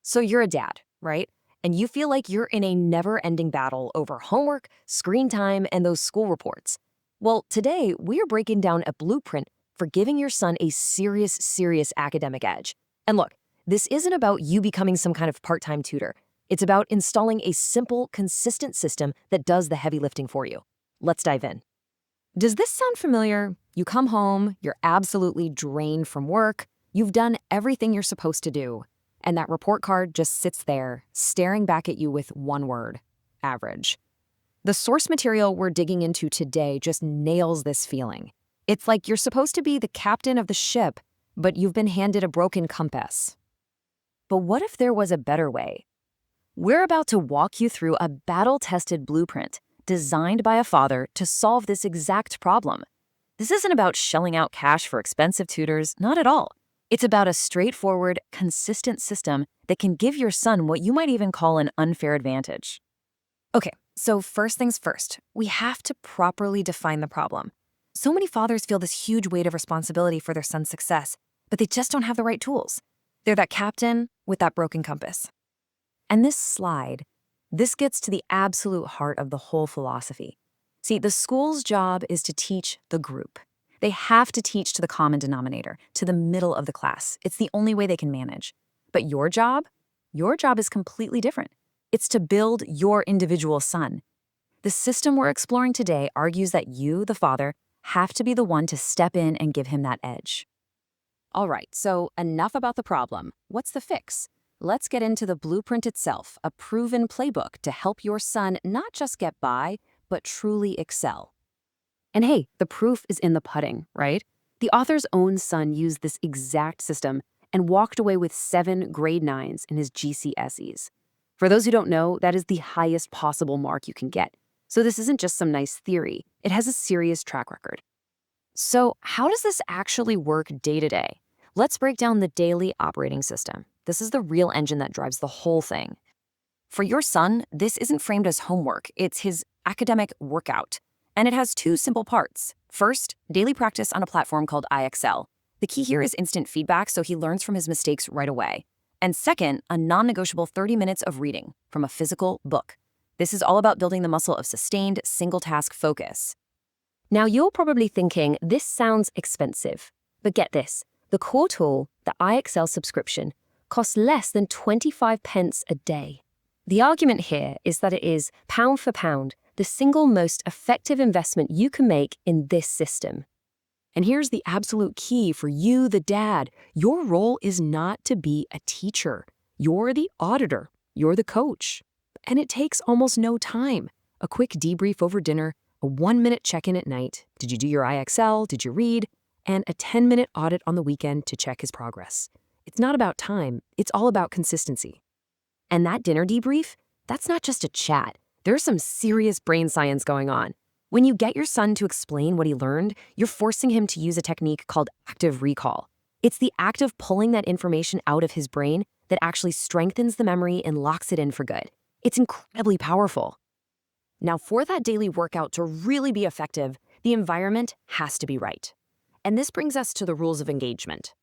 So you're a dad, right? And you feel like you're in a never-ending battle over homework, screen time, and those school reports. Well, today we're breaking down a blueprint for giving your son a serious academic edge. And look, this isn't about you becoming some kind of part-time tutor. It's about installing a simple, consistent system that does the heavy lifting for you. Let's dive in. Does this sound familiar? You come home, you're absolutely drained from work, you've done everything you're supposed to do, and that report card just sits there, staring back at you with one word: average. The source material we're digging into today just nails this feeling. It's like you're supposed to be the captain of the ship, but you've been handed a broken compass. But what if there was a better way? We're about to walk you through a battle-tested blueprint designed by a father to solve this exact problem. This isn't about shelling out cash for expensive tutors, not at all. It's about a straightforward, consistent system that can give your son what you might even call an unfair advantage. Okay, so first things first, we have to properly define the problem. So many fathers feel this huge weight of responsibility for their son's success, but they just don't have the right tools. They're that captain with that broken compass. And this gets to the absolute heart of the whole philosophy. See, the school's job is to teach the group. They have to teach to the common denominator, to the middle of the class. It's the only way they can manage. But your job is completely different. It's to build your individual son. The system we're exploring today argues that you, the father, have to be the one to step in and give him that edge. All right, so enough about the problem. What's the fix? Let's get into the blueprint itself, a proven playbook to help your son not just get by, but truly excel. And hey, the proof is in the pudding, right? The author's own son used this exact system and walked away with 7 grade 9s in his GCSEs. For those who don't know, that is the highest possible mark you can get. So this isn't just some nice theory, it has a serious track record. So how does this actually work day to day? Let's break down the daily operating system. This is the real engine that drives the whole thing. For your son, this isn't framed as homework, it's his academic workout. And it has 2 simple parts. First, daily practice on a platform called IXL. The key here is instant feedback, so he learns from his mistakes right away. And second, a non-negotiable 30 minutes of reading from a physical book. This is all about building the muscle of sustained, single-task focus. Now, you're probably thinking, this sounds expensive. But get this, the core tool, the IXL subscription, costs less than 25 pence a day. The argument here is that it is, pound for pound, the single most effective investment you can make in this system. And here's the absolute key for you, the dad. Your role is not to be a teacher. You're the auditor. You're the coach. And it takes almost no time. A quick debrief over dinner, a 1-minute check-in at night. Did you do your IXL? Did you read? And a 10-minute audit on the weekend to check his progress. It's not about time. It's all about consistency. And that dinner debrief, that's not just a chat. There's some serious brain science going on. When you get your son to explain what he learned, you're forcing him to use a technique called active recall. It's the act of pulling that information out of his brain that actually strengthens the memory and locks it in for good. It's incredibly powerful. Now, for that daily workout to really be effective, the environment has to be right. And this brings us to the rules of engagement.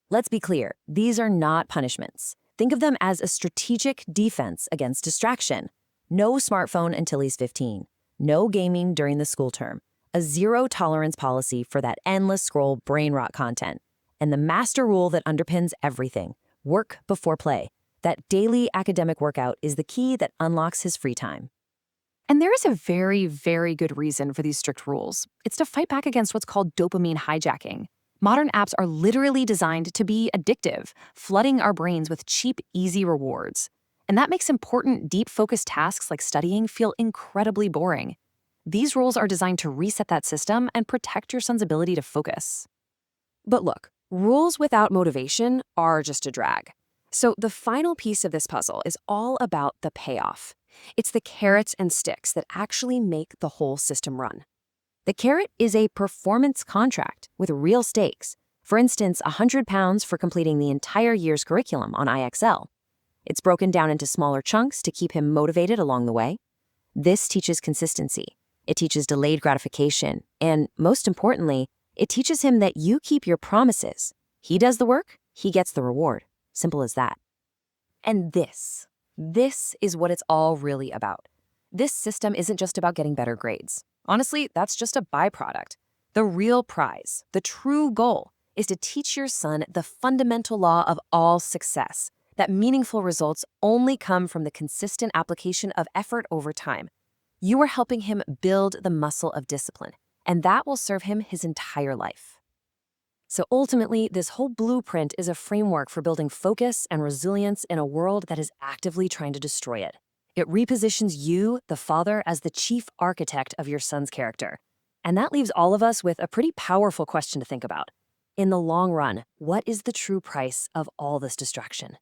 Let's be clear, these are not punishments. Think of them as a strategic defense against distraction. No smartphone until he's 15. No gaming during the school term. A zero-tolerance policy for that endless scroll brain rot content. And the master rule that underpins everything, work before play. That daily academic workout is the key that unlocks his free time. And there is a very good reason for these strict rules. It's to fight back against what's called dopamine hijacking. Modern apps are literally designed to be addictive, flooding our brains with cheap, easy rewards. And that makes important, deep-focused tasks like studying feel incredibly boring. These rules are designed to reset that system and protect your son's ability to focus. But look, rules without motivation are just a drag. So the final piece of this puzzle is all about the payoff. It's the carrots and sticks that actually make the whole system run. The carrot is a performance contract with real stakes. For instance, £100 for completing the entire year's curriculum on IXL. It's broken down into smaller chunks to keep him motivated along the way. This teaches consistency. It teaches delayed gratification. And most importantly, it teaches him that you keep your promises. He does the work, he gets the reward. Simple as that. And this is what it's all really about. This system isn't just about getting better grades. Honestly, that's just a byproduct. The real prize, the true goal, is to teach your son the fundamental law of all success, that meaningful results only come from the consistent application of effort over time. You are helping him build the muscle of discipline, and that will serve him his entire life. So ultimately, this whole blueprint is a framework for building focus and resilience in a world that is actively trying to destroy it. It repositions you, the father, as the chief architect of your son's character. And that leaves all of us with a pretty powerful question to think about. In the long run, what is the true price of all this distraction?